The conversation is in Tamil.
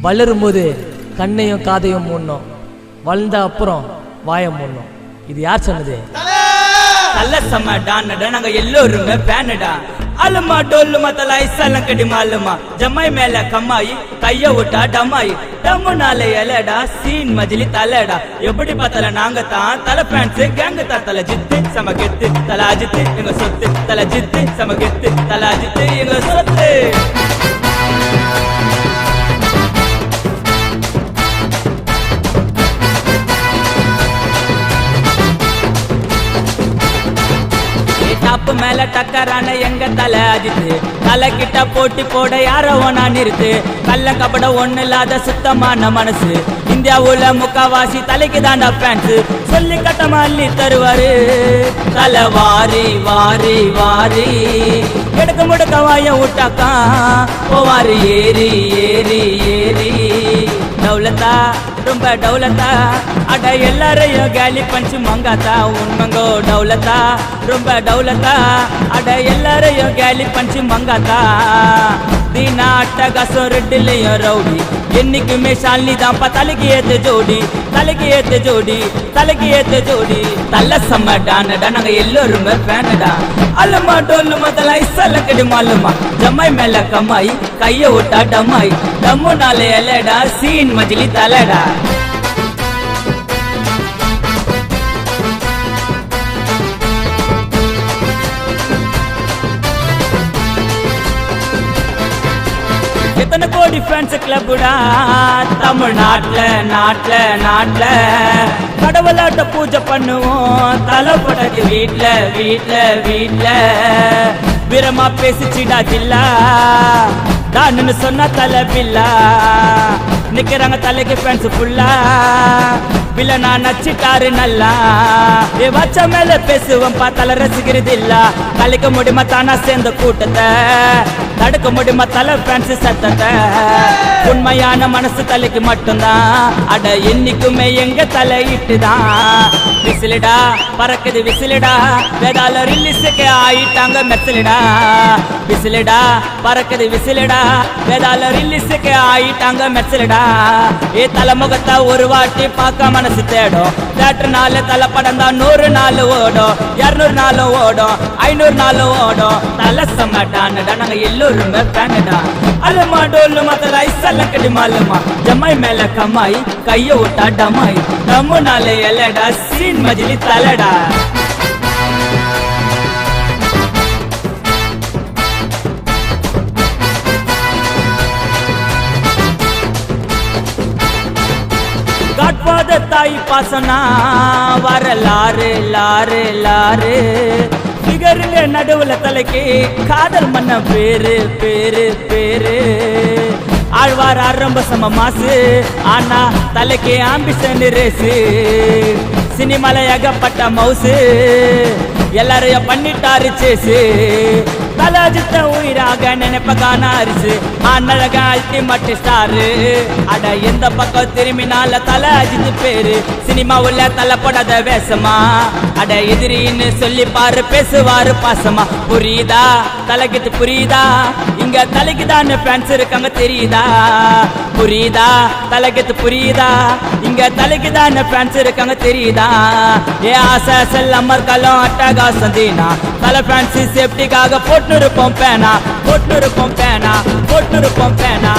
வளரும் போது கண்ணையும் காதையும் மூடணும், வளர்ந்த அப்புறம் வாயம் மூடணும். இது யார் சொன்னது? நல்ல சம்மடானடா நாங்க எல்லோருமே பேனடா. அலுமா டோல்லுமா தலா இசல்லாம் கடி மாலுமா ஜம்மாய் மேல கம்மாயி கைய விட்டா டம்மாயி டம்முனால எலடா சீன் மஜிலி தலடா. எப்படி பார்த்தல நாங்க தான் தலை பேன்ஸ் கேங்கு தான் தலை ஜித்து சமகெத்து தலா ஜித்து எங்க சொத்து தலை ஜித்து சமகெத்து தலா ஜித்து எங்க சொத்து. டாப்பு மேல டக்கரான எங்க தலை அஜித்து தலை கிட்ட போட்டி போட யாரோ ஒன்னா நிறுத்து. கள்ள கபட ஒண்ணு இல்லாத சுத்தமான மனசு இந்தியாவுல முக்காவாசி தலைக்கு தாண்டா பேன்ஸ். சொல்லி கட்டமா அள்ளி தருவாரு தலை வாரி வாரி வாரி. எடுக்க முடுக்க வாய விட்டாக்கா போவாரு ஏறி ஏறி ஏறி. டவுலத்தா ரொம்ப டவுலத்தா அட எல்லாரையும் கேலி பஞ்சு மங்காத்தா. உண்மங்கோ டவுலத்தா ரொம்ப டவுலத்தா அட எல்லாரையும் கேலி பஞ்சு மங்காத்தா. தீனா அட்டகாசம் ரெட்டிலையும் ரவுடி என்னைக்குமே ஷாலினி தான்ப்பா தலைக்கு ஏத்து ஜோடி தலைக்கு ஏத்து ஜோடி தலைக்கு ஏத்து ஜோடி. தள்ள சம்மடானடா நாங்க எல்லோருமே பேனடா. அலுமா டோல்லுமா தலா இசல்லாம் கடி மாலுமா ஜம்மாய் மேல கம்மாய் கைய விட்டா டம்மாய் டம்முனால எலடா சீன் மஜிலி தலடா. எத்தனை கோடி ஃபேன்ஸ் கிளப்புடா தமிழ்நாட்டுல நாட்டுல நாட்டுல. கடவுளாட்ட பூஜை பண்ணுவோம் தலைப்படக்கு வீட்டுல வீட்டுல வீட்டுல. வீரமா பேசிச்சிடா ஜில்லா தான்னு சொன்ன தலை பில்லா. நிக்கிறாங்க தலைக்கு ஃபேன்ஸ் ஃபுல்லா வில்லனா நச்சிட்டாரு நல்லா. வச்ச மேல பேசுவோம் பார்த்தால ரசிக்கிறது இல்ல. கலைக்க முடியுமா தானா சேர்ந்த கூட்டத்தை தடுக்க முடியுமா தலை ஃபேன்ஸ் சத்தத்தை. உண்மையான மனசு தலைக்கு மட்டும்தான் அட என்னைக்குமே எங்க தலை இட்டுதான். விசிலிடா பறக்குது விசிலிடா வேதால ரிலீஸுக்கு ஆயிட்டாங்க மெர்சலிடா. விசிலிடா பறக்குது விசிலிடா வேதால ரிலீஸுக்கு ஆயிட்டாங்க மெர்சலிடா. ஏ தலைமுகத்தை ஒரு வாட்டி பார்க்க மனசு தேடும். தேட்டர் நாள் தலை படம் தான் 100 நாள் ஓடும் 200 நாள் ஓடும் 500 நாள் ஓடும். தலை சம்மடானடா நாங்க எல்லோருமே பேனடா. அலுமா டோல்லுமா தலா இசல்லாம் கடி மாலுமா ஜம்மாய் மேல கம்மாய் கைய விட்டா டம்மாய் டம்முனால எலடா சீன் மஜிலி தலடா. காட்பாத தாய் பாசனா வர லாரு லாரு லாரு. பிகருங்க நடுவுல தலைக்கு காதல் மன்ன பேரு பேரு பேரு. ஆழ்வார் ஆரம்ப சம மாசு ஆனா தலைக்கு ஆம்பிஷன் ரேசு. சினிமால ஏகப்பட்ட மவுசு எல்லாரையும் பண்ணிட்டாரு சேசு. தலாஜித்த உயிராக நினைப்பகான அரிசு அண்ணழக அல்டிமேட் ஸ்டாரு. அட எந்த பக்கம் திரும்பினால தலை அஜித்து பேரு. சினிமா உள்ள தலைப்படாத வேஷமா அட எதிரின்னு சொல்லி பாரு பேசுவாரு பாசமா. புரியுதா தலைகிட்டு புரியுதா இங்க தலைக்குதான்னு ஃபேன்ஸ் இருக்காங்க தெரியுதா. புரியுதா தலைகிட்டு புரியுதா இங்க தலைக்குதான்னு ஃபேன்ஸ் இருக்காங்க தெரியுதா. ஏ ஆசை செல்லம்மர் கலம் அட்டகாசம் தீனா தலை ஃபேன்ஸ் சேஃப்டிக்காக போட்டு இருப்போம் பேனா போட்டு இருப்போம் பேனா போட்டு இருப்போம் பேனா.